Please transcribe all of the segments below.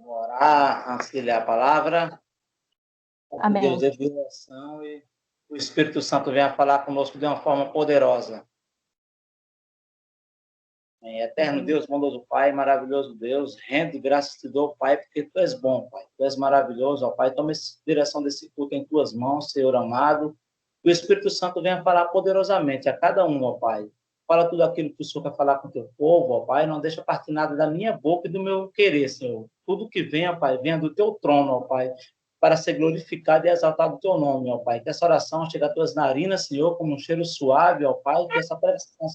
Orar antes de ler a palavra. Amém. Deus é revelação e o Espírito Santo venha falar conosco de uma forma poderosa. Eterno Deus, bondoso Pai, maravilhoso Deus, rendo graças te dou, Pai, porque Tu és bom, Pai. Tu és maravilhoso, ó Pai. Toma a direção desse culto em Tuas mãos, Senhor amado. Que o Espírito Santo venha falar poderosamente a cada um, ó Pai. Fala tudo aquilo que o Senhor quer falar com o Teu povo, ó Pai. Não deixa partir nada da minha boca e do meu querer, Senhor. Tudo que venha, Pai, venha do Teu trono, ó Pai, para ser glorificado e exaltado o Teu nome, ó Pai. Que essa oração chegue às Tuas narinas, Senhor, como um cheiro suave, ó Pai. Que essa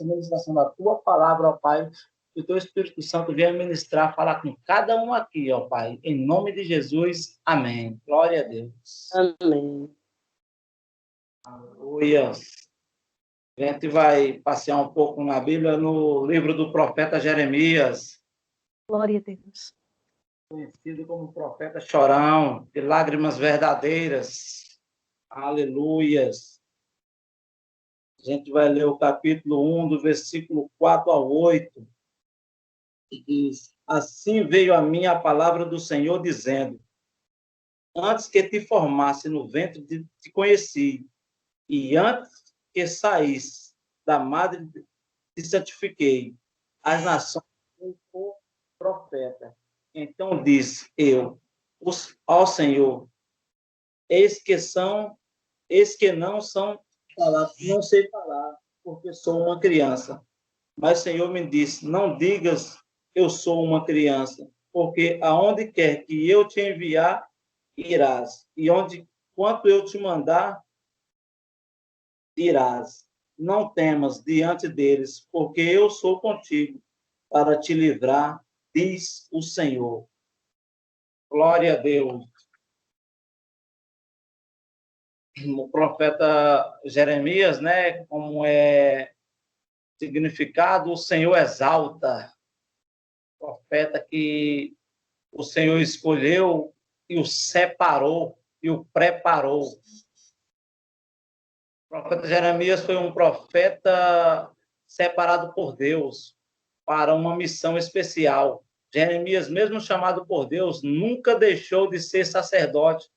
ministração da Tua palavra, ó Pai, que o Teu Espírito Santo venha ministrar, falar com cada um aqui, ó Pai. Em nome de Jesus, amém. Glória a Deus. Amém. Aleluia. A gente vai passear um pouco na Bíblia, no livro do profeta Jeremias. Glória a Deus. Conhecido como profeta chorão, de lágrimas verdadeiras. Aleluias. A gente vai ler o capítulo 1, do versículo 4 ao 8. E diz: Assim veio a mim a palavra do Senhor, dizendo: Antes que te formasse no ventre, te conheci, e antes que saísse da madre, te santifiquei. As nações por profeta. Então disse eu ao Senhor: eis que não são falar, não sei falar, porque sou uma criança. Mas o Senhor me disse: não digas eu sou uma criança, porque aonde quer que eu te enviar, irás, e quanto eu te mandar, irás. Não temas diante deles, porque eu sou contigo para te livrar, diz o Senhor. Glória a Deus. O profeta Jeremias, né, como é significado, o Senhor exalta. Profeta que o Senhor escolheu e o separou e o preparou. O profeta Jeremias foi um profeta separado por Deus para uma missão especial. Jeremias, mesmo chamado por Deus, nunca deixou de ser sacerdote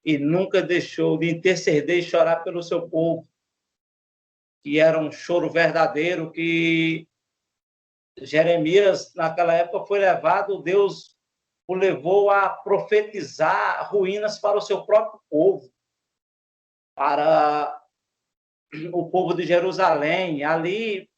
e nunca deixou de interceder e chorar pelo seu povo, que era um choro verdadeiro, que Jeremias, naquela época, foi levado, Deus o levou a profetizar ruínas para o seu próprio povo, para o povo de Jerusalém. Ali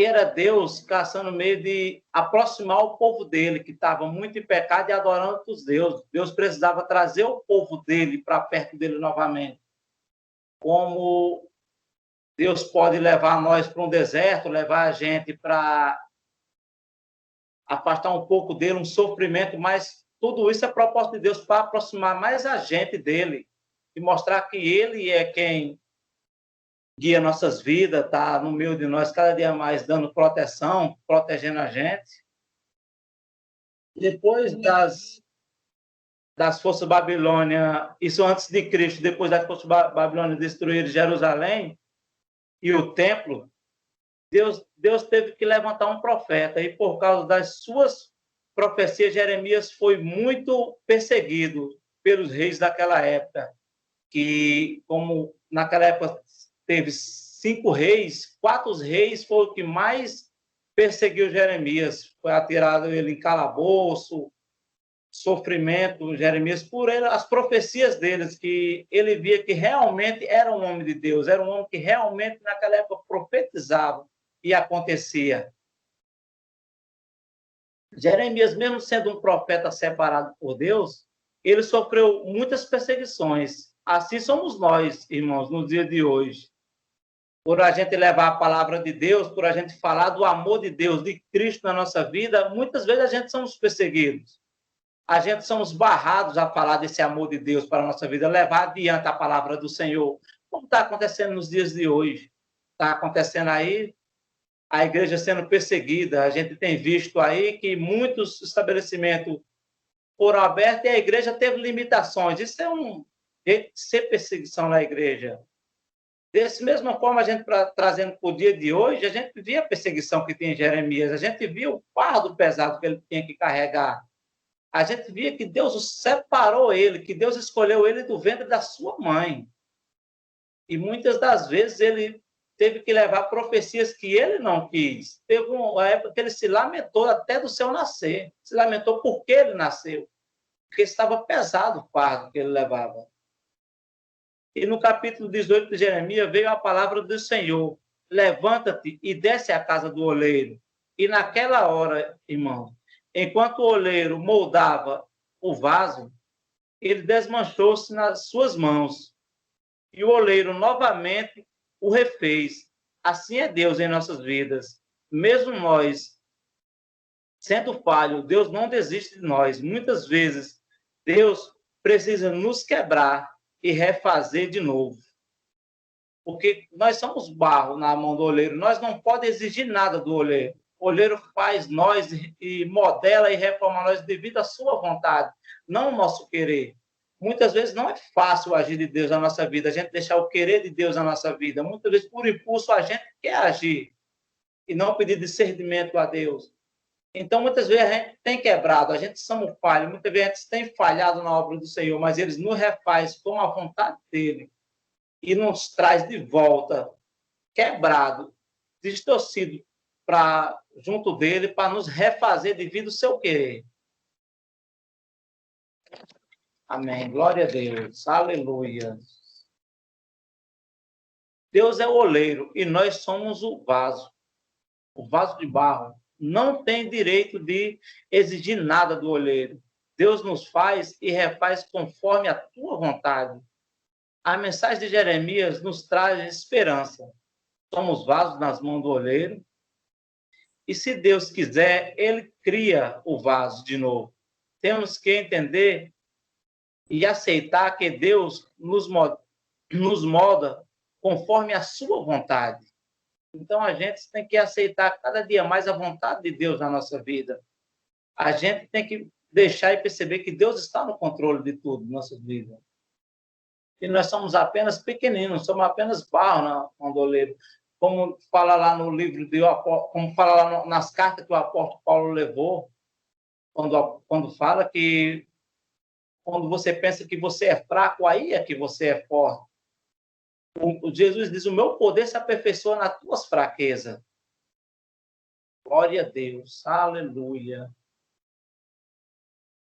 era Deus caçando meio de aproximar o povo dele, que estava muito em pecado e adorando outros deuses. Deus precisava trazer o povo dele para perto dele novamente. Como Deus pode levar nós para um deserto, levar a gente para afastar um pouco dele, um sofrimento, mas tudo isso é propósito de Deus para aproximar mais a gente dele e mostrar que ele é quem guia nossas vidas, está no meio de nós cada dia mais, dando proteção, protegendo a gente. Depois das forças babilônicas, isso antes de Cristo, depois das forças babilônicas destruírem Jerusalém e o templo, Deus teve que levantar um profeta, e por causa das suas profecias, Jeremias foi muito perseguido pelos reis daquela época, que, como naquela época teve 5 reis, 4 reis foram o que mais perseguiu Jeremias, foi atirado ele em calabouço, sofrimento, Jeremias, por ele, as profecias deles, que ele via que realmente era um homem de Deus, era um homem que realmente naquela época profetizava e acontecia. Jeremias, mesmo sendo um profeta separado por Deus, ele sofreu muitas perseguições. Assim somos nós, irmãos, no dia de hoje. Por a gente levar a palavra de Deus, por a gente falar do amor de Deus, de Cristo na nossa vida, muitas vezes a gente somos perseguidos. A gente somos barrados a falar desse amor de Deus para a nossa vida, levar adiante a palavra do Senhor, como está acontecendo nos dias de hoje. Está acontecendo aí a igreja sendo perseguida. A gente tem visto aí que muitos estabelecimentos foram abertos e a igreja teve limitações. Isso é um jeito de ser perseguição na igreja. Dessa mesma forma, a gente trazendo para o dia de hoje, a gente via a perseguição que tinha em Jeremias, a gente via o fardo pesado que ele tinha que carregar, a gente via que Deus separou ele, que Deus escolheu ele do ventre da sua mãe. E muitas das vezes ele teve que levar profecias que ele não quis. Teve uma época que ele se lamentou até do seu nascer, se lamentou porque ele nasceu, porque estava pesado o fardo que ele levava. E no capítulo 18 de Jeremias veio a palavra do Senhor: levanta-te e desce à casa do oleiro. E naquela hora, irmão, enquanto o oleiro moldava o vaso, ele desmanchou-se nas suas mãos. E o oleiro novamente o refez. Assim é Deus em nossas vidas. Mesmo nós, sendo falho, Deus não desiste de nós. Muitas vezes, Deus precisa nos quebrar e refazer de novo. Porque nós somos barro na mão do oleiro, nós não podemos exigir nada do oleiro. O oleiro faz nós e modela e reforma nós devido à sua vontade, não o nosso querer. Muitas vezes não é fácil agir de Deus na nossa vida, a gente deixar o querer de Deus na nossa vida. Muitas vezes, por impulso, a gente quer agir e não pedir discernimento a Deus. Então, muitas vezes a gente tem quebrado, a gente somos falhos, muitas vezes a gente tem falhado na obra do Senhor, mas eles nos refaz com a vontade dele e nos traz de volta, quebrado, distorcido, para junto dele, para nos refazer devido ao seu querer. Amém. Glória a Deus. Aleluia. Deus é o oleiro e nós somos o vaso de barro. Não tem direito de exigir nada do oleiro. Deus nos faz e refaz conforme a tua vontade. A mensagem de Jeremias nos traz esperança. Somos vasos nas mãos do oleiro. E se Deus quiser, ele cria o vaso de novo. Temos que entender e aceitar que Deus nos molda conforme a sua vontade. Então, a gente tem que aceitar cada dia mais a vontade de Deus na nossa vida. A gente tem que deixar e perceber que Deus está no controle de tudo na nossa vida. E nós somos apenas pequeninos, somos apenas barro na mão do oleiro. Como fala lá no livro de como fala lá nas cartas que o apóstolo Paulo levou, quando fala que quando você pensa que você é fraco, aí é que você é forte. Jesus diz: o meu poder se aperfeiçoa nas tuas fraquezas. Glória a Deus, aleluia.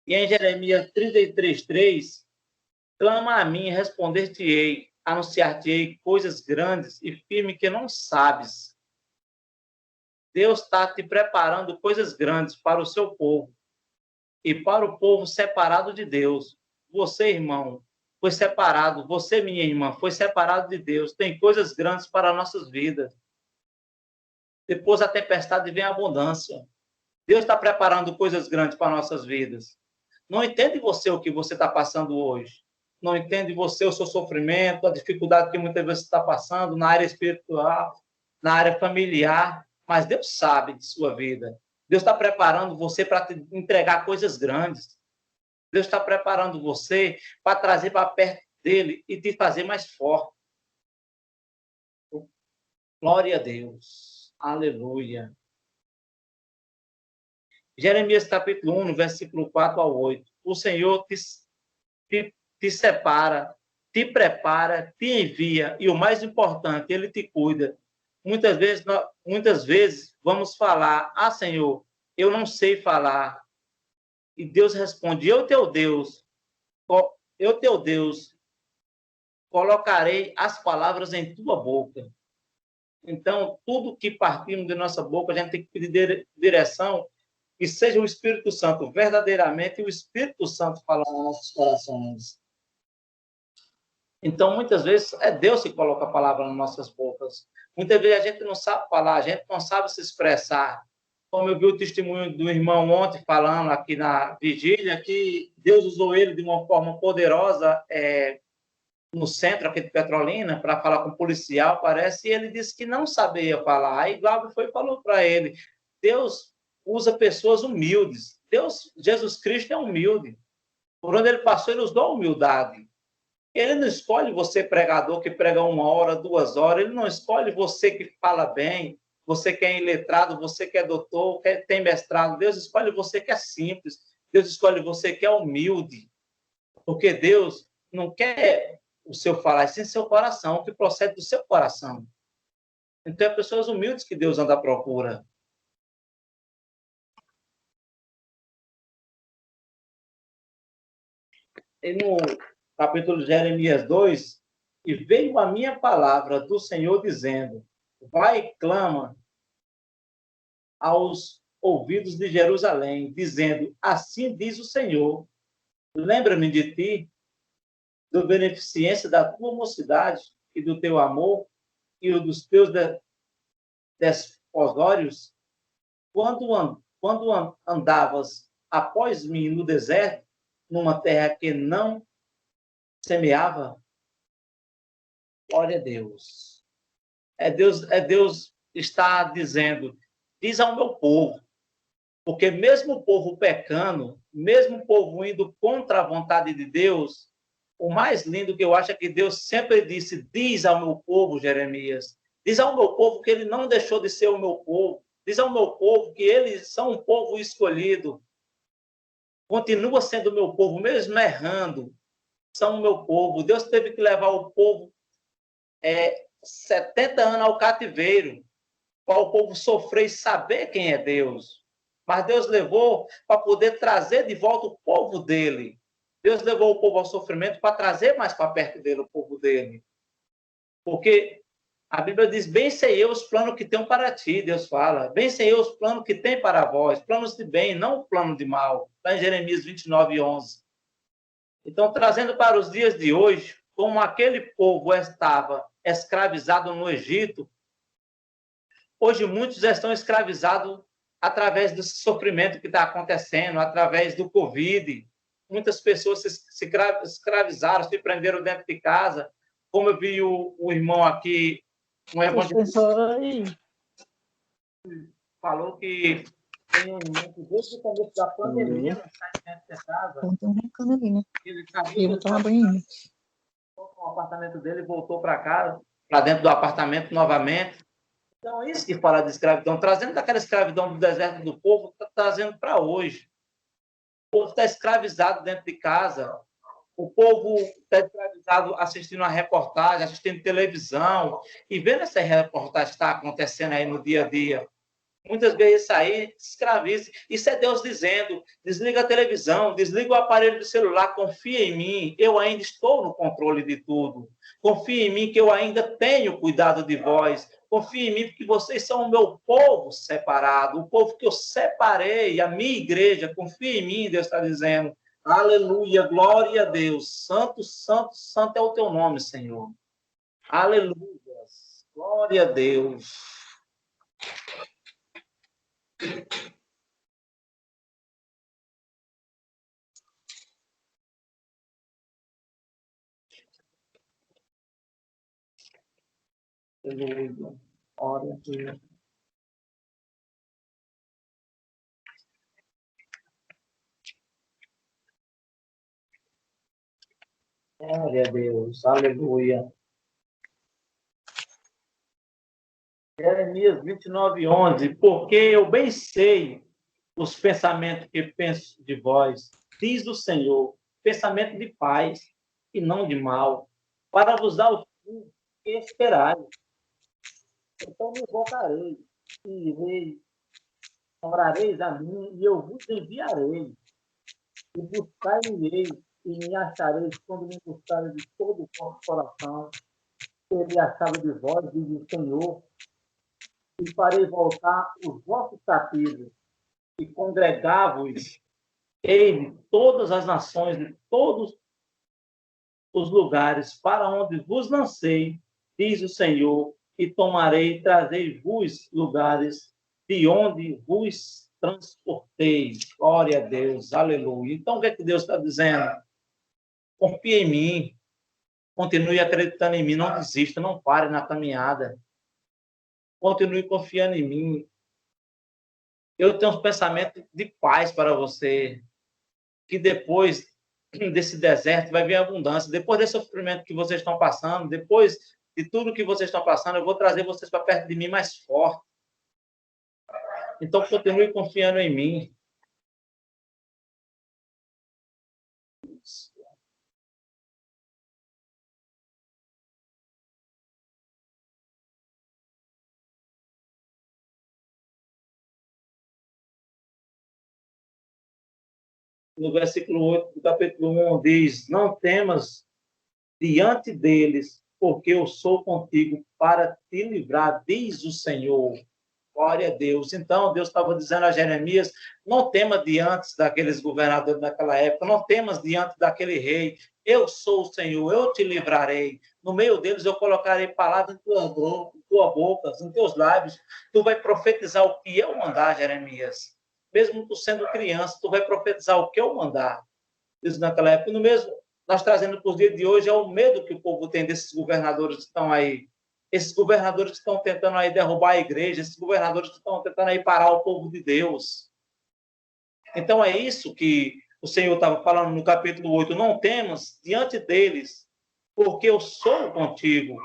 E em Jeremias 33:3, clama a mim e responder-te-ei, anunciar-te-ei coisas grandes e firmes que não sabes. Deus está te preparando coisas grandes para o seu povo e para o povo separado de Deus. Você, irmão, foi separado. Você, minha irmã, foi separado de Deus. Tem coisas grandes para nossas vidas. Depois da tempestade vem a abundância. Deus está preparando coisas grandes para nossas vidas. Não entende você o que você está passando hoje. Não entende você o seu sofrimento, a dificuldade que muitas vezes está passando na área espiritual, na área familiar. Mas Deus sabe de sua vida. Deus está preparando você para te entregar coisas grandes. Deus está preparando você para trazer para perto dele e te fazer mais forte. Glória a Deus. Aleluia. Jeremias capítulo 1, versículo 4 ao 8. O Senhor te separa, te prepara, te envia e o mais importante, ele te cuida. Muitas vezes vamos falar: ah, Senhor, eu não sei falar. E Deus responde: eu teu Deus, colocarei as palavras em tua boca. Então, tudo que partimos de nossa boca, a gente tem que pedir direção, que seja o Espírito Santo, verdadeiramente o Espírito Santo falando nos nossos corações. Então, muitas vezes, é Deus que coloca a palavra nas nossas bocas. Muitas vezes a gente não sabe falar, a gente não sabe se expressar. Como eu vi o testemunho do irmão ontem falando aqui na vigília, que Deus usou ele de uma forma poderosa no centro aqui de Petrolina para falar com o policial, parece, e ele disse que não sabia falar. Aí Glauber foi e falou para ele: Deus usa pessoas humildes. Jesus Cristo é humilde. Por onde ele passou, ele usou a humildade. Ele não escolhe você, pregador, que prega 1 hora, 2 horas. Ele não escolhe você que fala bem, você que é iletrado, você que é doutor, que tem mestrado. Deus escolhe você que é simples. Deus escolhe você que é humilde. Porque Deus não quer o seu falar, sim seu coração, o que procede do seu coração. Então, é pessoas humildes que Deus anda à procura. E no capítulo de Jeremias 2, e veio a minha palavra do Senhor dizendo, vai e clama aos ouvidos de Jerusalém, dizendo, assim diz o Senhor, lembra-me de ti, do beneficência da tua mocidade e do teu amor e o dos teus desposórios, quando andavas após mim no deserto, numa terra que não semeava. Glória a Deus. Deus está dizendo, diz ao meu povo, porque mesmo o povo pecando, mesmo o povo indo contra a vontade de Deus, o mais lindo que eu acho é que Deus sempre disse, diz ao meu povo, Jeremias, diz ao meu povo que ele não deixou de ser o meu povo, diz ao meu povo que eles são um povo escolhido, continua sendo o meu povo, mesmo errando, são o meu povo. Deus teve que levar o povo 70 anos ao cativeiro, para o povo sofrer e saber quem é Deus. Mas Deus levou para poder trazer de volta o povo dele. Deus levou o povo ao sofrimento para trazer mais para perto dele o povo dele. Porque a Bíblia diz, bem sei eu os planos que tenho para ti, Deus fala. Bem sei eu os planos que tem para vós, planos de bem, não plano de mal. Está em Jeremias 29:11. Então, trazendo para os dias de hoje, como aquele povo estava escravizado no Egito, hoje muitos estão escravizados através desse sofrimento que está acontecendo, através do Covid. Muitas pessoas se escravizaram, se prenderam dentro de casa. Como eu vi o irmão aqui, um evangelista, falou que tem um irmão que desde o começo da pandemia não sai dentro de casa. Ele sabia que estava no apartamento dele, voltou para casa, para dentro do apartamento novamente. Então, é isso que fala de escravidão, trazendo daquela escravidão do deserto do povo, está trazendo para hoje. O povo está escravizado dentro de casa, o povo está escravizado assistindo a reportagem, assistindo televisão, e vendo essa reportagem que está acontecendo aí no dia a dia. Muitas vezes isso aí escraviza. Isso é Deus dizendo, desliga a televisão, desliga o aparelho do celular, confia em mim, eu ainda estou no controle de tudo. Confia em mim que eu ainda tenho cuidado de vós. Confia em mim porque vocês são o meu povo separado, o povo que eu separei, a minha igreja. Confia em mim, Deus está dizendo. Aleluia, glória a Deus. Santo, santo, santo é o teu nome, Senhor. Aleluia, glória a Deus. Aleluia. Glória a Deus. Glória a Deus. Aleluia. Jeremias 29:11. Porque eu bem sei os pensamentos que penso de vós, diz o Senhor, pensamento de paz e não de mal, para vos dar o fim que esperai. Então me voltarei e irei, orareis a mim e eu vos enviarei. E buscar-me-ei e me achareis quando me buscarem de todo o vosso coração. Serei achado de vós, diz o Senhor, e farei voltar os vossos cativos e congregar-vos de todas as nações, de todos os lugares para onde vos lancei, diz o Senhor, e tomarei e trazei-vos lugares de onde vos transportei. Glória a Deus, aleluia. Então, o que é que Deus está dizendo? Confie em mim, continue acreditando em mim, não desista, não pare na caminhada. Continue confiando em mim. Eu tenho um pensamento de paz para você, que depois desse deserto, vai vir abundância. Depois desse sofrimento que vocês estão passando, depois de tudo que vocês estão passando, eu vou trazer vocês para perto de mim mais forte. Então, continue confiando em mim. No versículo 8 do capítulo 1, diz: não temas diante deles, porque eu sou contigo para te livrar, diz o Senhor. Glória a Deus. Então, Deus estava dizendo a Jeremias: não tema diante daqueles governadores daquela época, não temas diante daquele rei. Eu sou o Senhor, eu te livrarei. No meio deles eu colocarei palavras em tua boca, em teus lábios. Tu vai profetizar o que eu mandar, Jeremias. Mesmo tu sendo criança, tu vai profetizar o que eu mandar. Diz naquela época. No mesmo, nós trazendo para os dias de hoje é o medo que o povo tem desses governadores que estão aí. Esses governadores que estão tentando aí derrubar a igreja, esses governadores que estão tentando aí parar o povo de Deus. Então é isso que o Senhor estava falando no capítulo 8. Não temas diante deles, porque eu sou contigo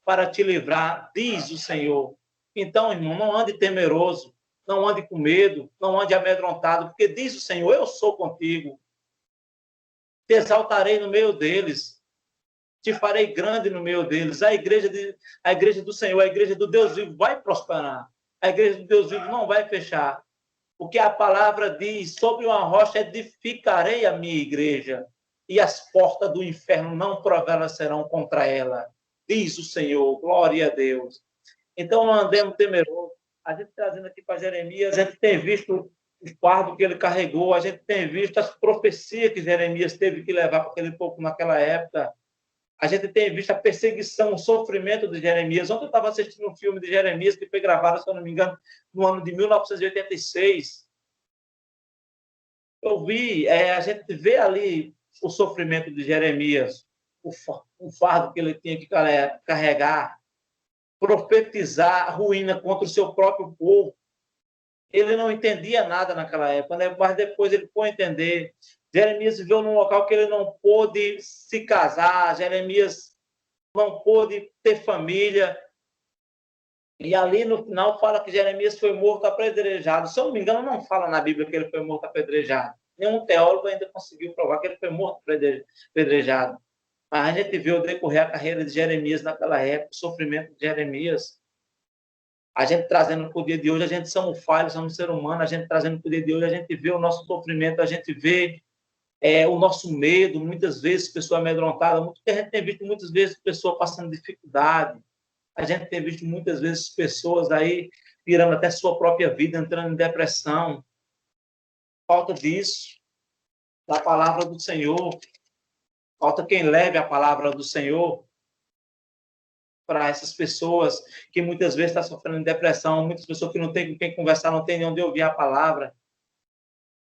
para te livrar, diz o Senhor. Então, irmão, não ande temeroso, não ande com medo, não ande amedrontado, porque diz o Senhor: eu sou contigo. Te exaltarei no meio deles, te farei grande no meio deles. A igreja do Senhor, a igreja do Deus vivo vai prosperar. A igreja do Deus vivo não vai fechar. Porque a palavra diz: sobre uma rocha edificarei a minha igreja, e as portas do inferno não prevalecerão contra ela. Diz o Senhor, glória a Deus. Então, não andemos temerosos. A gente trazendo aqui para Jeremias, a gente tem visto o fardo que ele carregou, a gente tem visto as profecias que Jeremias teve que levar para aquele povo naquela época. A gente tem visto a perseguição, o sofrimento de Jeremias. Ontem eu estava assistindo um filme de Jeremias que foi gravado, se eu não me engano, no ano de 1986. Eu vi, a gente vê ali o sofrimento de Jeremias, o fardo que ele tinha que carregar, profetizar a ruína contra o seu próprio povo. Ele não entendia nada naquela época, né? Mas depois ele foi entender. Jeremias viveu num local que ele não pôde se casar, Jeremias não pôde ter família. E ali no final fala que Jeremias foi morto apedrejado. Se eu não me engano, não fala na Bíblia que ele foi morto apedrejado. Nenhum teólogo ainda conseguiu provar que ele foi morto apedrejado. Mas a gente viu decorrer a carreira de Jeremias naquela época, o sofrimento de Jeremias. A gente trazendo para o dia de hoje, a gente somos falhos, somos ser humano, a gente trazendo para o dia de hoje, a gente vê o nosso sofrimento, a gente vê o nosso medo, muitas vezes, pessoa amedrontada, a gente tem visto muitas vezes pessoa passando dificuldade, a gente tem visto muitas vezes pessoas aí tirando até sua própria vida, entrando em depressão. Falta disso, da palavra do Senhor. Falta quem leve a palavra do Senhor para essas pessoas que muitas vezes estão sofrendo de depressão, muitas pessoas que não têm com quem conversar, não têm nem onde ouvir a palavra.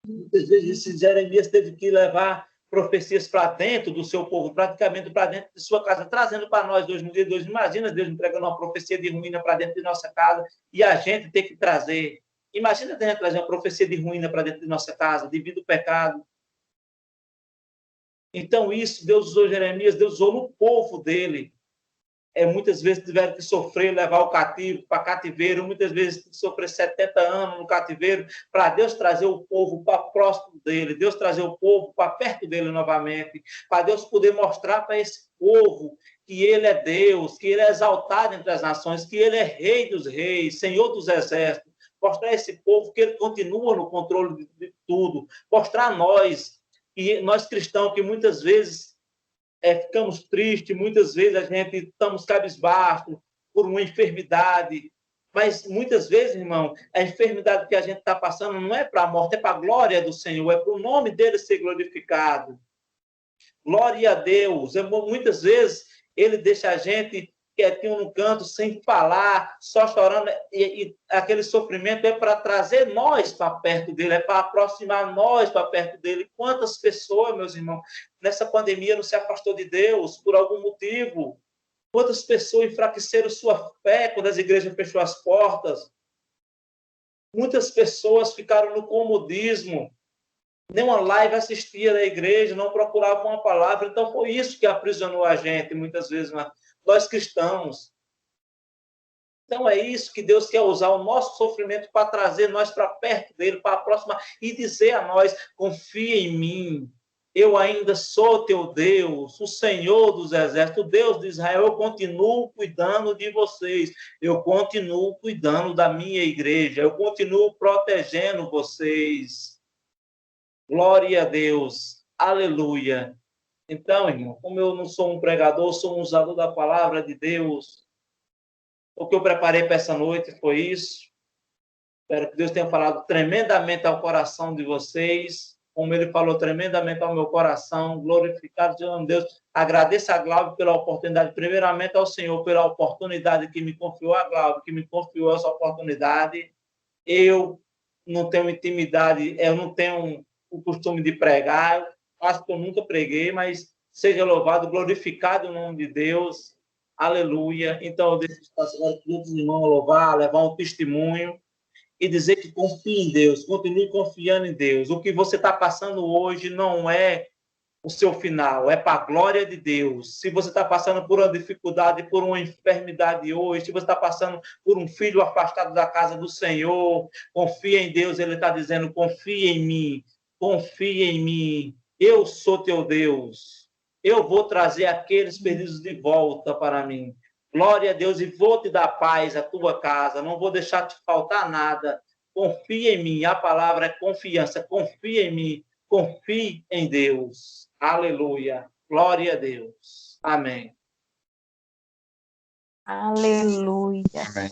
Muitas vezes Jeremias teve que levar profecias para dentro do seu povo, praticamente para dentro de sua casa, trazendo para nós hoje no dia de hoje. Imagina Deus entregando uma profecia de ruína para dentro de nossa casa e a gente ter que trazer. Imagina Deus trazer uma profecia de ruína para dentro de nossa casa, devido ao pecado. Então, isso, Deus usou Jeremias, Deus usou no povo dele. Muitas vezes tiveram que sofrer, levar o cativo para cativeiro, muitas vezes sofrer 70 anos no cativeiro, para Deus trazer o povo para próximo dele, Deus trazer o povo para perto dele novamente, para Deus poder mostrar para esse povo que ele é Deus, que ele é exaltado entre as nações, que ele é rei dos reis, senhor dos exércitos, mostrar a esse povo que ele continua no controle de tudo, mostrar a nós, e nós cristãos que muitas vezes ficamos tristes, muitas vezes a gente estamos cabisbaixos por uma enfermidade, mas muitas vezes, irmão, a enfermidade que a gente está passando não é para a morte, é para a glória do Senhor, é para o nome dele ser glorificado. Glória a Deus. Muitas vezes ele deixa a gente quietinho no canto, sem falar, só chorando, e aquele sofrimento é para trazer nós para perto dele, é para aproximar nós para perto dele. Quantas pessoas, meus irmãos, nessa pandemia não se afastou de Deus por algum motivo? Quantas pessoas enfraqueceram sua fé quando as igrejas fechou as portas? Muitas pessoas ficaram no comodismo. nenhuma live assistia da igreja, não procurava uma palavra. Então, foi isso que aprisionou a gente, muitas vezes, nós cristãos. Então, é isso que Deus quer usar, o nosso sofrimento para trazer nós para perto dele, para aproximar e dizer a nós: confia em mim, eu ainda sou teu Deus, o Senhor dos Exércitos, o Deus de Israel, eu continuo cuidando de vocês, eu continuo cuidando da minha igreja, eu continuo protegendo vocês. Glória a Deus, aleluia. Então, irmão, como eu não sou um pregador, sou um usador da palavra de Deus, o que eu preparei para essa noite foi isso. Espero que Deus tenha falado tremendamente ao coração de vocês, como Ele falou tremendamente ao meu coração. Glorificado seja Deus. Agradeço a Glauber pela oportunidade, primeiramente ao Senhor pela oportunidade que me confiou, a Glauber que me confiou essa oportunidade. Eu não tenho intimidade, eu não tenho o costume de pregar, acho que eu nunca preguei, mas seja louvado, glorificado o nome de Deus. Aleluia. Então, eu deixo espaço para todos os irmãos louvar, levar um testemunho e dizer que confie em Deus, continue confiando em Deus. O que você está passando hoje não é o seu final, é para a glória de Deus. Se você está passando por uma dificuldade, por uma enfermidade hoje, se você está passando por um filho afastado da casa do Senhor, confia em Deus. Ele está dizendo: confia em mim, confia em mim. Eu sou teu Deus. Eu vou trazer aqueles perdidos de volta para mim. Glória a Deus, e vou te dar paz à tua casa, não vou deixar te faltar nada. Confia em mim, a palavra é confiança, confia em mim, confie em Deus. Aleluia, glória a Deus. Amém. Aleluia. Amém.